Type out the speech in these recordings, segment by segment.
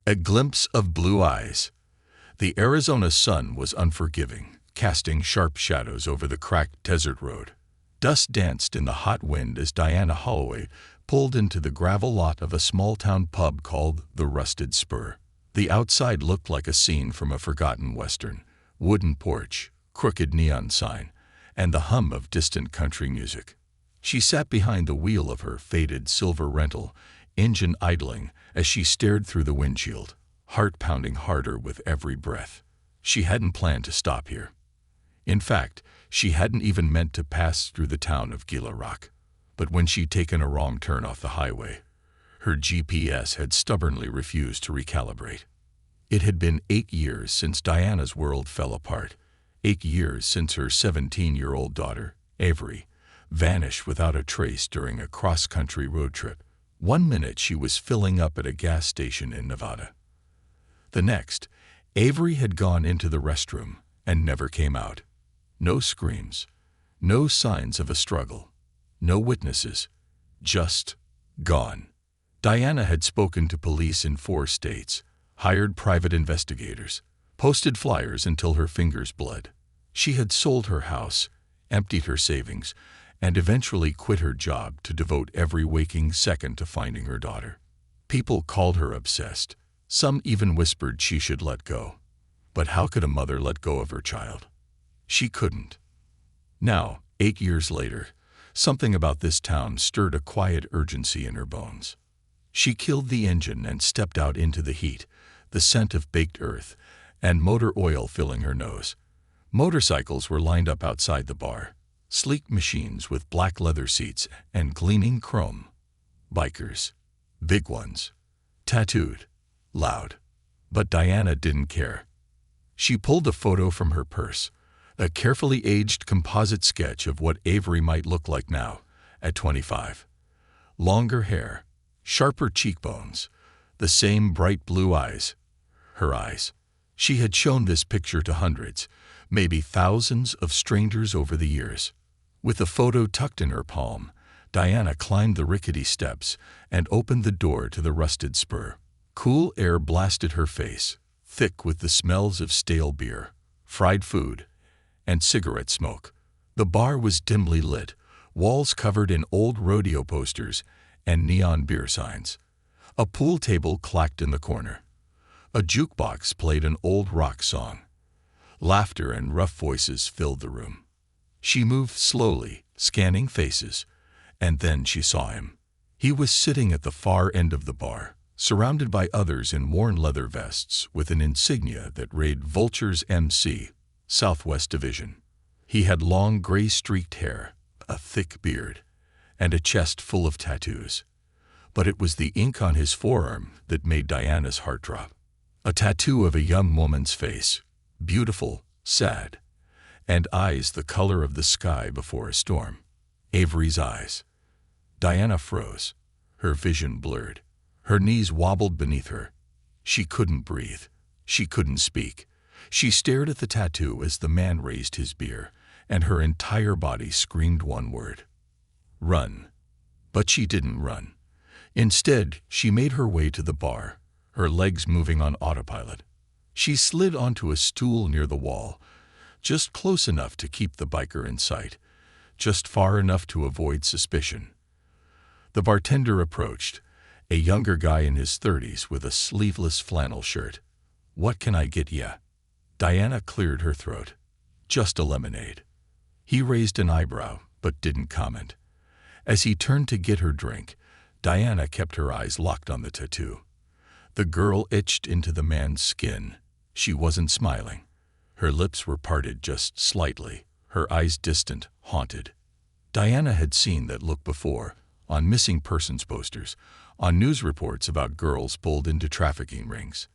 A glimpse of blue eyes. The Arizona sun was unforgiving, casting sharp shadows over the cracked desert road. Dust danced in the hot wind as Diana Holloway pulled into the gravel lot of a small-town pub called the Rusted Spur. The outside looked like a scene from a forgotten western. Wooden porch, crooked neon sign, and the hum of distant country music. She sat behind the wheel of her faded silver rental, engine idling as she stared through the windshield, heart pounding harder with every breath. She hadn't planned to stop here. In fact, she hadn't even meant to pass through the town of Gila Rock. But when she'd taken a wrong turn off the highway, her GPS had stubbornly refused to recalibrate. It had been 8 years since Diana's world fell apart, 8 years since her 17-year-old daughter, Avery, vanished without a trace during a cross-country road trip. One minute she was filling up at a gas station in Nevada. The next, Avery had gone into the restroom and never came out. No screams, no signs of a struggle, no witnesses, just gone. Diana had spoken to police in 4 states, hired private investigators, posted flyers until her fingers bled. She had sold her house, emptied her savings, and eventually quit her job to devote every waking second to finding her daughter. People called her obsessed. Some even whispered she should let go. But how could a mother let go of her child? She couldn't. Now, 8 years later, something about this town stirred a quiet urgency in her bones. She killed the engine and stepped out into the heat, the scent of baked earth and motor oil filling her nose. Motorcycles were lined up outside the bar, sleek machines with black leather seats and gleaming chrome. Bikers. Big ones. Tattooed. Loud. But Diana didn't care. She pulled a photo from her purse, a carefully aged composite sketch of what Avery might look like now, at 25. Longer hair, sharper cheekbones, the same bright blue eyes. Her eyes. She had shown this picture to hundreds, maybe thousands of strangers over the years. With the photo tucked in her palm, Diana climbed the rickety steps and opened the door to the Rusted Spur. Cool air blasted her face, thick with the smells of stale beer, fried food, and cigarette smoke. The bar was dimly lit, walls covered in old rodeo posters and neon beer signs. A pool table clacked in the corner. A jukebox played an old rock song. Laughter and rough voices filled the room. She moved slowly, scanning faces, and then she saw him. He was sitting at the far end of the bar, surrounded by others in worn leather vests with an insignia that read Vultures MC, Southwest Division. He had long gray-streaked hair, a thick beard, and a chest full of tattoos. But it was the ink on his forearm that made Diana's heart drop. A tattoo of a young woman's face, beautiful, sad, and eyes the color of the sky before a storm. Avery's eyes. Diana froze, her vision blurred. Her knees wobbled beneath her. She couldn't breathe. She couldn't speak. She stared at the tattoo as the man raised his beer, and her entire body screamed one word. Run. But she didn't run. Instead, she made her way to the bar, her legs moving on autopilot. She slid onto a stool near the wall, just close enough to keep the biker in sight, just far enough to avoid suspicion. The bartender approached, a younger guy in his 30s with a sleeveless flannel shirt. "What can I get ya?" Diana cleared her throat. "Just a lemonade." He raised an eyebrow, but didn't comment. As he turned to get her drink, Diana kept her eyes locked on the tattoo. The girl itched into the man's skin. She wasn't smiling. Her lips were parted just slightly, her eyes distant, haunted. Diana had seen that look before, on missing persons posters, on news reports about girls pulled into trafficking rings.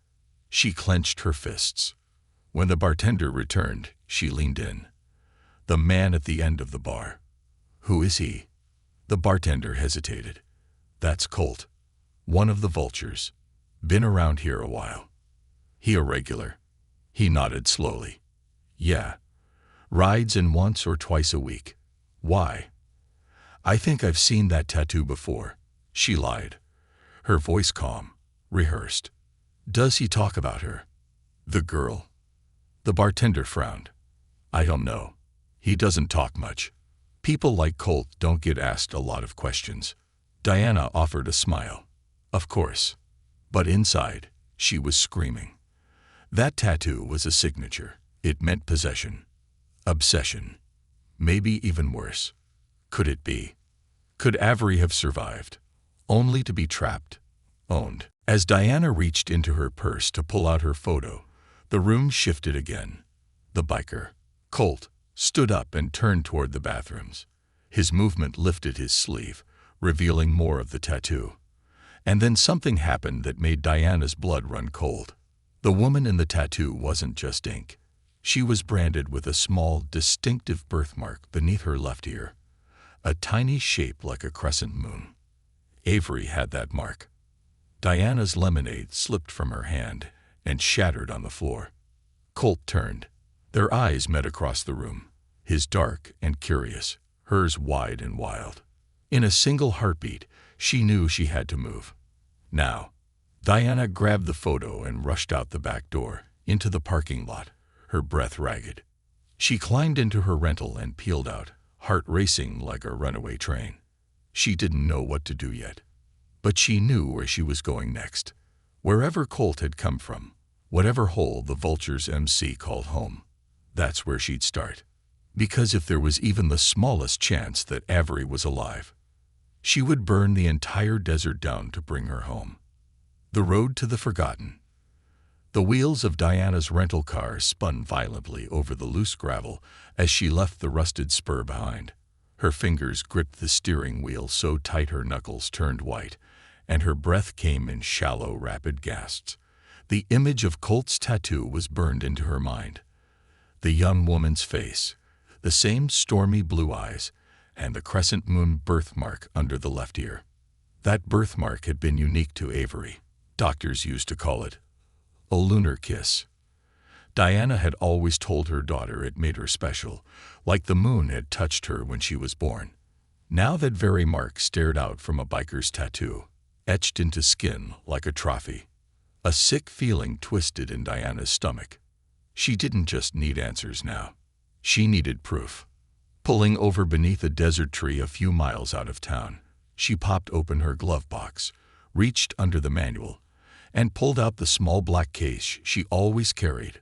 She clenched her fists. When the bartender returned, she leaned in. The man at the end of the bar. "Who is he?" The bartender hesitated. "That's Colt. One of the vultures. Been around here a while." "He a regular?" He nodded slowly. "Yeah. Rides in once or twice a week." "Why?" "I think I've seen that tattoo before." She lied, her voice calm, rehearsed. Does he talk about her? The girl? The bartender frowned. I don't know. He doesn't talk much. People like Colt don't get asked a lot of questions. Diana offered a smile. Of course. But inside, she was screaming. That tattoo was a signature. It meant possession. Obsession. Maybe even worse. Could it be? Could Avery have survived? Only to be trapped. Owned. As Diana reached into her purse to pull out her photo, the room shifted again. The biker, Colt, stood up and turned toward the bathrooms. His movement lifted his sleeve, revealing more of the tattoo. And then something happened that made Diana's blood run cold. The woman in the tattoo wasn't just ink. She was branded with a small, distinctive birthmark beneath her left ear, a tiny shape like a crescent moon. Avery had that mark. Diana's lemonade slipped from her hand and shattered on the floor. Colt turned. Their eyes met across the room, his dark and curious, hers wide and wild. In a single heartbeat, she knew she had to move. Now, Diana grabbed the photo and rushed out the back door, into the parking lot, her breath ragged. She climbed into her rental and peeled out, heart racing like a runaway train. She didn't know what to do yet, but she knew where she was going next. Wherever Colt had come from, whatever hole the Vulture's MC called home, that's where she'd start. Because if there was even the smallest chance that Avery was alive, she would burn the entire desert down to bring her home. The road to the forgotten. The wheels of Diana's rental car spun violently over the loose gravel as she left the rusted spur behind. Her fingers gripped the steering wheel so tight her knuckles turned white, and her breath came in shallow, rapid gasps. The image of Colt's tattoo was burned into her mind. The young woman's face, the same stormy blue eyes, and the crescent moon birthmark under the left ear. That birthmark had been unique to Avery. Doctors used to call it a lunar kiss. Diana had always told her daughter it made her special, like the moon had touched her when she was born. Now that very mark stared out from a biker's tattoo, etched into skin like a trophy. A sick feeling twisted in Diana's stomach. She didn't just need answers now. She needed proof. Pulling over beneath a desert tree a few miles out of town, she popped open her glove box, reached under the manual, and pulled out the small black case she always carried.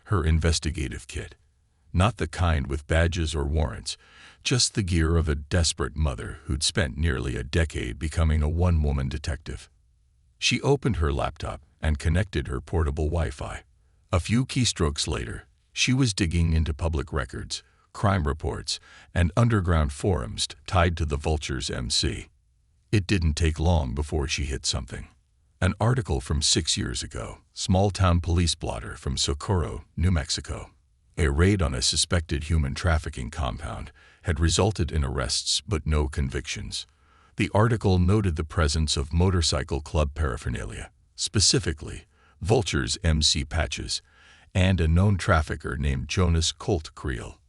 Her investigative kit. Not the kind with badges or warrants, just the gear of a desperate mother who'd spent nearly a decade becoming a one-woman detective. She opened her laptop and connected her portable Wi-Fi. A few keystrokes later, she was digging into public records, crime reports, and underground forums tied to the Vulture's MC. It didn't take long before she hit something. An article from 6 years ago, small-town police blotter from Socorro, New Mexico. A raid on a suspected human trafficking compound had resulted in arrests but no convictions. The article noted the presence of motorcycle club paraphernalia, specifically Vulture's MC patches, and a known trafficker named Jonas Colt Creel.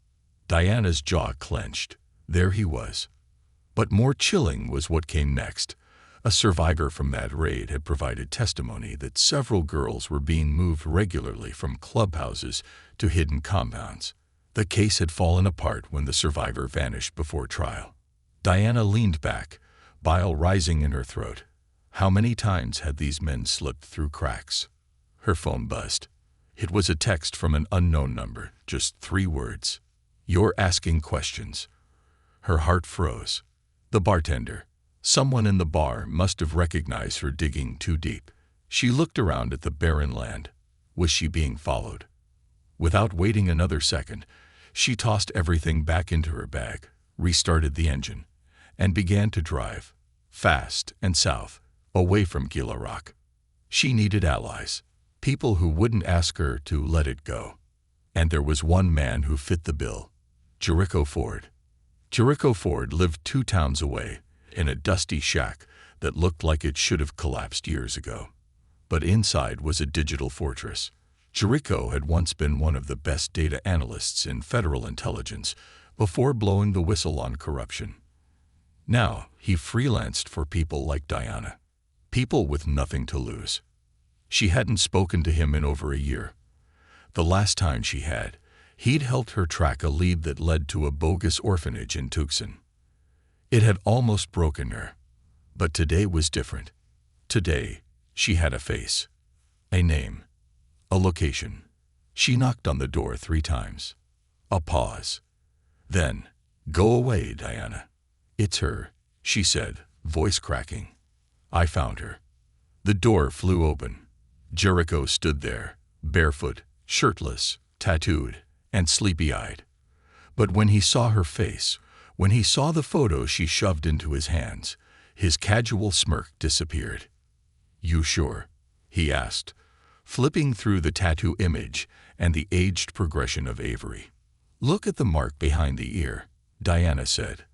Diana's jaw clenched. There he was. But more chilling was what came next. A survivor from that raid had provided testimony that several girls were being moved regularly from clubhouses to hidden compounds. The case had fallen apart when the survivor vanished before trial. Diana leaned back, bile rising in her throat. How many times had these men slipped through cracks? Her phone buzzed. It was a text from an unknown number, just 3 words. "You're asking questions." Her heart froze. The bartender. Someone in the bar must have recognized her digging too deep. She looked around at the barren land. Was she being followed? Without waiting another second, she tossed everything back into her bag, restarted the engine, and began to drive, fast and south, away from Gila Rock. She needed allies, people who wouldn't ask her to let it go. And there was one man who fit the bill, Jericho Ford. Jericho Ford lived 2 towns away, in a dusty shack that looked like it should have collapsed years ago. But inside was a digital fortress. Jericho had once been one of the best data analysts in federal intelligence before blowing the whistle on corruption. Now he freelanced for people like Diana, people with nothing to lose. She hadn't spoken to him in over a year. The last time she had, he'd helped her track a lead that led to a bogus orphanage in Tucson. It had almost broken her. But today was different. Today, she had a face, a name, a location. She knocked on the door 3 times. A pause. Then, "Go away, Diana." "It's her," she said, voice cracking. "I found her." The door flew open. Jericho stood there, barefoot, shirtless, tattooed, and sleepy-eyed. But when he saw her face, when he saw the photo she shoved into his hands, his casual smirk disappeared. "You sure?" he asked, flipping through the tattoo image and the aged progression of Avery. "Look at the mark behind the ear," Diana said.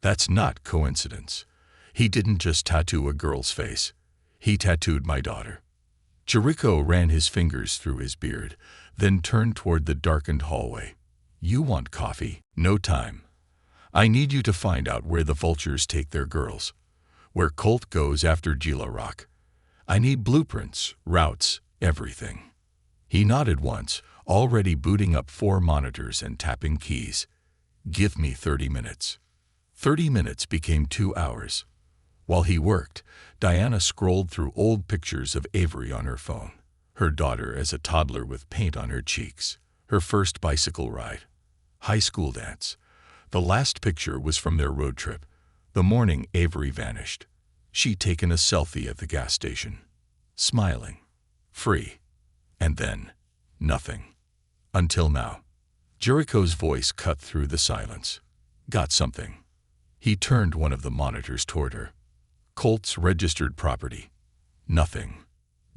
"That's not coincidence. He didn't just tattoo a girl's face. He tattooed my daughter." Jericho ran his fingers through his beard, then turned toward the darkened hallway. "You want coffee?" "No time. I need you to find out where the vultures take their girls, where Colt goes after Gila Rock. I need blueprints, routes, everything." He nodded once, already booting up 4 monitors and tapping keys. "Give me 30 minutes." 30 minutes became 2 hours. While he worked, Diana scrolled through old pictures of Avery on her phone. Her daughter as a toddler with paint on her cheeks. Her first bicycle ride. High school dance. The last picture was from their road trip, the morning Avery vanished. She'd taken a selfie at the gas station. Smiling. Free. And then, nothing. Until now. Jericho's voice cut through the silence. "Got something." He turned one of the monitors toward her. "Colt's registered property. Nothing.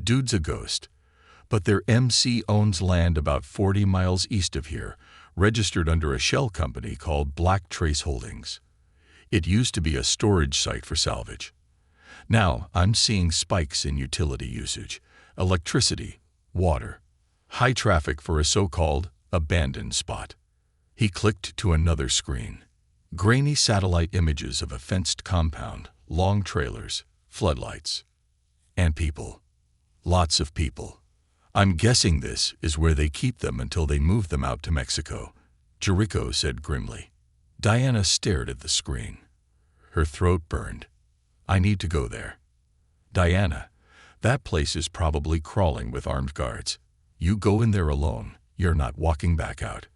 Dude's a ghost. But their MC owns land about 40 miles east of here, registered under a shell company called Black Trace Holdings. It used to be a storage site for salvage. Now I'm seeing spikes in utility usage, electricity, water, high traffic for a so-called abandoned spot." He clicked to another screen. Grainy satellite images of a fenced compound, long trailers, floodlights. And people. Lots of people. "I'm guessing this is where they keep them until they move them out to Mexico," Jericho said grimly. Diana stared at the screen. Her throat burned. "I need to go there." "Diana, that place is probably crawling with armed guards. You go in there alone. You're not walking back out."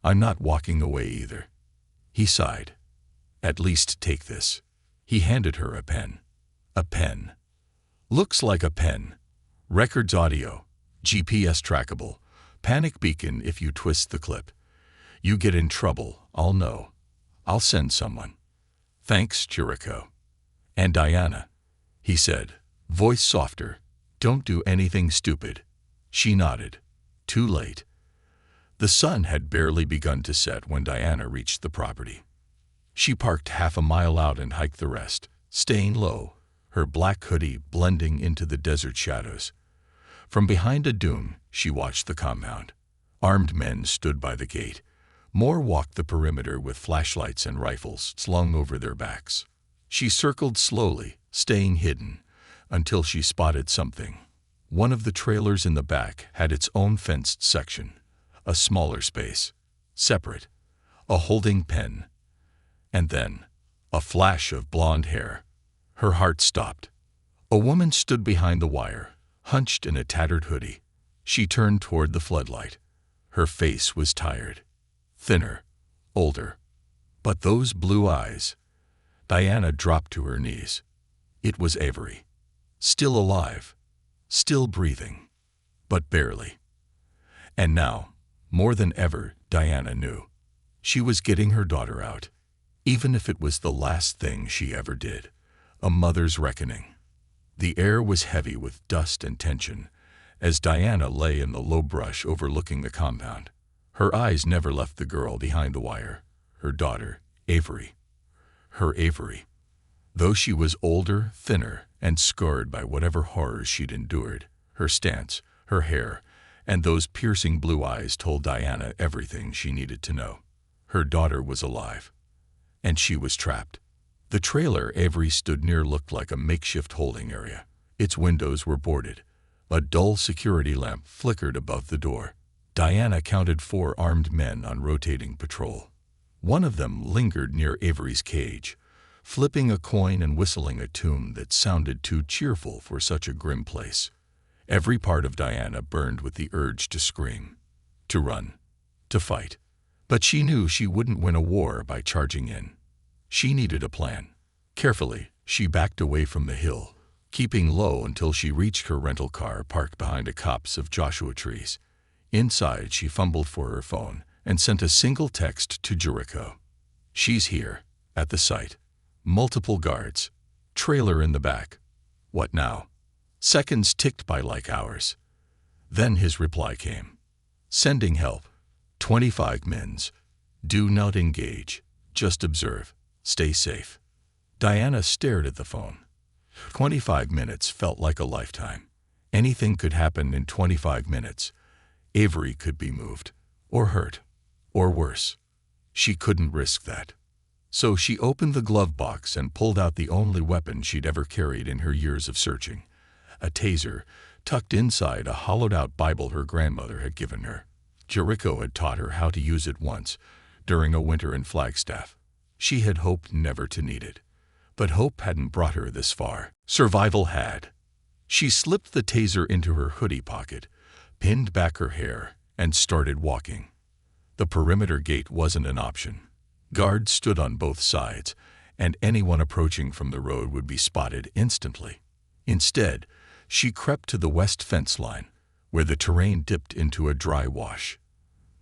"I'm not walking away either." He sighed. "At least take this." He handed her a pen. A pen. Looks like a pen. Records audio. GPS trackable. Panic beacon if you twist the clip. You get in trouble, I'll know. I'll send someone. "Thanks, Jericho." "And Diana," he said, voice softer, "don't do anything stupid." She nodded. Too late. The sun had barely begun to set when Diana reached the property. She parked half a mile out and hiked the rest, staying low, her black hoodie blending into the desert shadows. From behind a dune, she watched the compound. Armed men stood by the gate. More walked the perimeter with flashlights and rifles slung over their backs. She circled slowly, staying hidden, until she spotted something. One of the trailers in the back had its own fenced section, a smaller space, separate, a holding pen. And then, a flash of blonde hair. Her heart stopped. A woman stood behind the wire, hunched in a tattered hoodie. She turned toward the floodlight. Her face was tired, thinner, older. But those blue eyes. Diana dropped to her knees. It was Avery. Still alive. Still breathing. But barely. And now, more than ever, Diana knew. She was getting her daughter out. Even if it was the last thing she ever did. A mother's reckoning. The air was heavy with dust and tension, as Diana lay in the low brush overlooking the compound. Her eyes never left the girl behind the wire. Her daughter, Avery. Her Avery. Though she was older, thinner, and scarred by whatever horrors she'd endured, her stance, her hair, and those piercing blue eyes told Diana everything she needed to know. Her daughter was alive. And she was trapped. The trailer Avery stood near looked like a makeshift holding area. Its windows were boarded, A dull security lamp flickered above the door. Diana counted 4 armed men on rotating patrol. One of them lingered near Avery's cage, flipping a coin and whistling a tune that sounded too cheerful for such a grim place. Every part of Diana burned with the urge to scream, to run, to fight. But she knew she wouldn't win a war by charging in. She needed a plan. Carefully, she backed away from the hill, keeping low until she reached her rental car parked behind a copse of Joshua trees. Inside, she fumbled for her phone and sent a single text to Jericho. "She's here, at the site. Multiple guards. Trailer in the back. What now?" Seconds ticked by like hours. Then his reply came. "Sending help. 25 mins. Do not engage. Just observe. Stay safe." Diana stared at the phone. 25 minutes felt like a lifetime. Anything could happen in 25 minutes. Avery could be moved, or hurt, or worse. She couldn't risk that. So she opened the glove box and pulled out the only weapon she'd ever carried in her years of searching. A taser, tucked inside a hollowed-out Bible her grandmother had given her. Jericho had taught her how to use it once, during a winter in Flagstaff. She had hoped never to need it. But hope hadn't brought her this far. Survival had. She slipped the taser into her hoodie pocket, pinned back her hair, and started walking. The perimeter gate wasn't an option. Guards stood on both sides, and anyone approaching from the road would be spotted instantly. Instead, she crept to the west fence line, where the terrain dipped into a dry wash.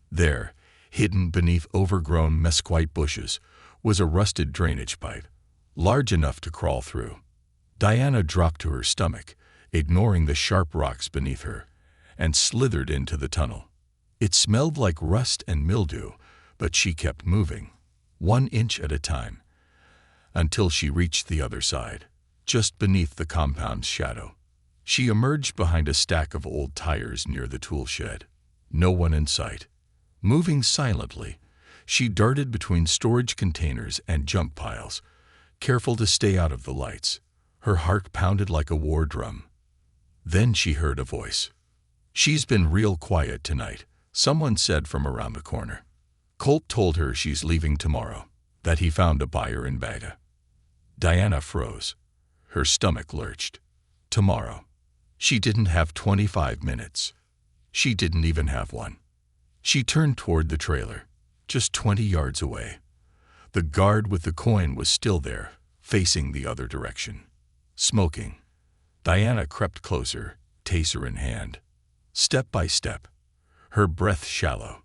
There, hidden beneath overgrown mesquite bushes, was a rusted drainage pipe, large enough to crawl through. Diana dropped to her stomach, ignoring the sharp rocks beneath her, and slithered into the tunnel. It smelled like rust and mildew, but she kept moving, 1 inch at a time, until she reached the other side, just beneath the compound's shadow. She emerged behind a stack of old tires near the tool shed. No one in sight. Moving silently, she darted between storage containers and junk piles, careful to stay out of the lights. Her heart pounded like a war drum. Then she heard a voice. "She's been real quiet tonight," someone said from around the corner. Colt told her she's leaving tomorrow, that he found a buyer in Baga. Diana froze. Her stomach lurched. Tomorrow. She didn't have 25 minutes. She didn't even have one. She turned toward the trailer, just 20 yards away. The guard with the coin was still there, facing the other direction. Smoking. Diana crept closer, taser in hand. Step by step, her breath shallow.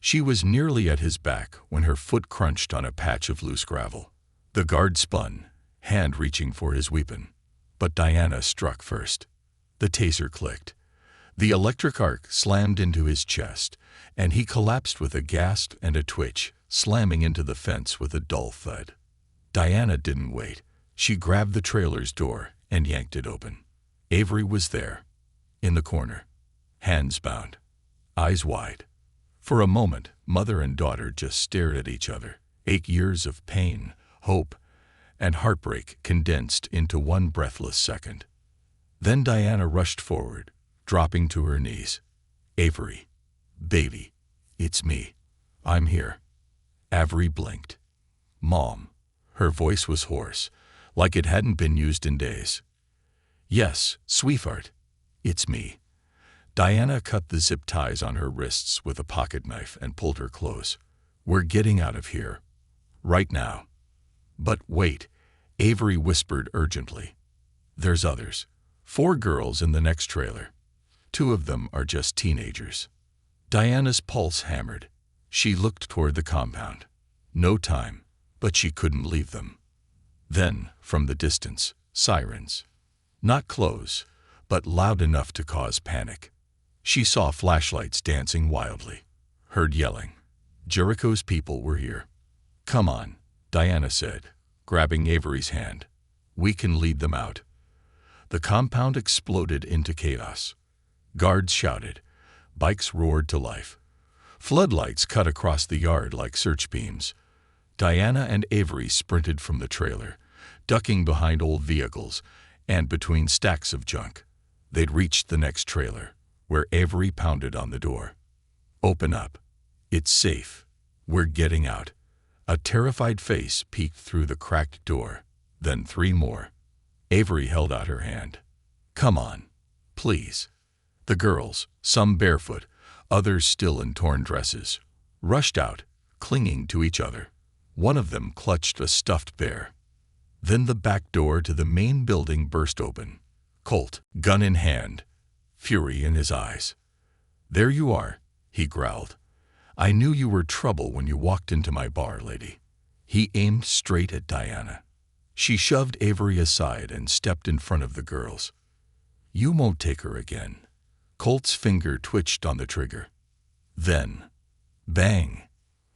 She was nearly at his back when her foot crunched on a patch of loose gravel. The guard spun, hand reaching for his weapon. But Diana struck first. The taser clicked. The electric arc slammed into his chest, and he collapsed with a gasp and a twitch, slamming into the fence with a dull thud. Diana didn't wait. She grabbed the trailer's door and yanked it open. Avery was there, in the corner, hands bound, eyes wide. For a moment, mother and daughter just stared at each other. 8 years of pain, hope, and heartbreak condensed into one breathless second. Then Diana rushed forward, dropping to her knees. "Avery, baby, it's me. I'm here." Avery blinked. "Mom." Her voice was hoarse, like it hadn't been used in days. "Yes, sweetheart, it's me." Diana cut the zip ties on her wrists with a pocket knife and pulled her close. "We're getting out of here. Right now." "But wait," Avery whispered urgently. "There's others. 4 girls in the next trailer. 2 of them are just teenagers." Diana's pulse hammered. She looked toward the compound. No time, but she couldn't leave them. Then, from the distance, sirens. Not close, but loud enough to cause panic. She saw flashlights dancing wildly, heard yelling. Jericho's people were here. "Come on," Diana said, grabbing Avery's hand. "We can lead them out." The compound exploded into chaos. Guards shouted. Bikes roared to life. Floodlights cut across the yard like search beams. Diana and Avery sprinted from the trailer, ducking behind old vehicles and between stacks of junk. They'd reached the next trailer, where Avery pounded on the door. "Open up. It's safe. We're getting out." A terrified face peeked through the cracked door, then 3 more. Avery held out her hand. "Come on, please." The girls, some barefoot, others still in torn dresses, rushed out, clinging to each other. One of them clutched a stuffed bear. Then the back door to the main building burst open. Colt, gun in hand, fury in his eyes. "There you are," he growled. "I knew you were trouble when you walked into my bar, lady." He aimed straight at Diana. She shoved Avery aside and stepped in front of the girls. "You won't take her again." Colt's finger twitched on the trigger. Then, bang!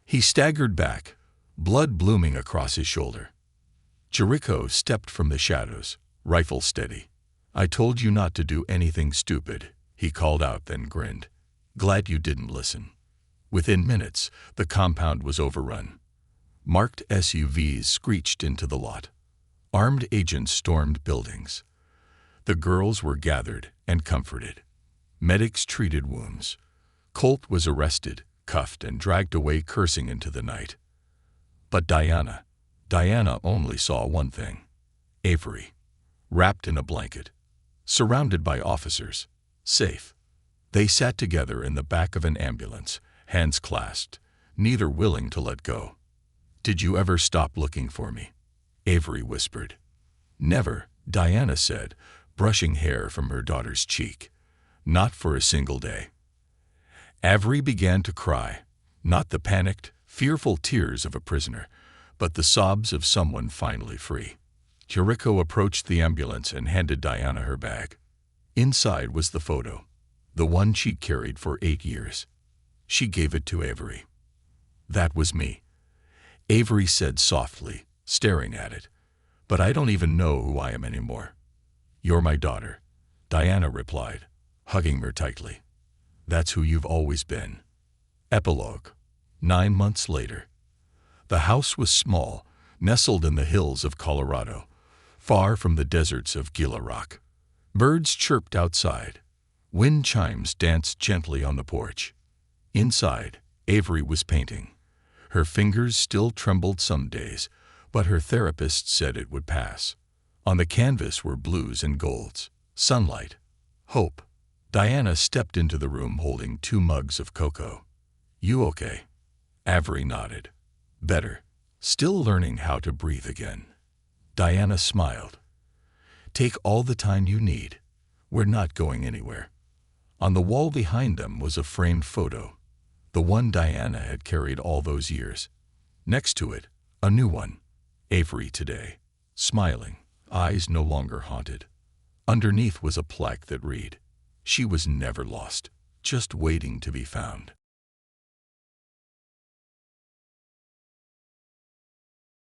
He staggered back, blood blooming across his shoulder. Jericho stepped from the shadows, rifle steady. "I told you not to do anything stupid," he called out, then grinned. "Glad you didn't listen." Within minutes, the compound was overrun. Marked SUVs screeched into the lot. Armed agents stormed buildings. The girls were gathered and comforted. Medics treated wounds. Colt was arrested, cuffed, and dragged away cursing into the night. But Diana only saw one thing. Avery, wrapped in a blanket, surrounded by officers, safe. They sat together in the back of an ambulance, hands clasped, neither willing to let go. "Did you ever stop looking for me?" Avery whispered. "Never," Diana said, brushing hair from her daughter's cheek. "Not for a single day." Avery began to cry, not the panicked, fearful tears of a prisoner, but the sobs of someone finally free. Jericho approached the ambulance and handed Diana her bag. Inside was the photo, the one she'd carried for 8 years. She gave it to Avery. "That was me," Avery said softly, staring at it. "But I don't even know who I am anymore." "You're my daughter," Diana replied, hugging her tightly. "That's who you've always been." Epilogue. 9 months later. The house was small, nestled in the hills of Colorado, far from the deserts of Gila Rock. Birds chirped outside. Wind chimes danced gently on the porch. Inside, Avery was painting. Her fingers still trembled some days, but her therapist said it would pass. On the canvas were blues and golds, sunlight, hope. Diana stepped into the room holding 2 mugs of cocoa. "You okay?" Avery nodded. "Better. Still learning how to breathe again." Diana smiled. "Take all the time you need. We're not going anywhere." On the wall behind them was a framed photo, the one Diana had carried all those years. Next to it, a new one, Avery today, smiling, eyes no longer haunted. Underneath was a plaque that read, "She was never lost, just waiting to be found."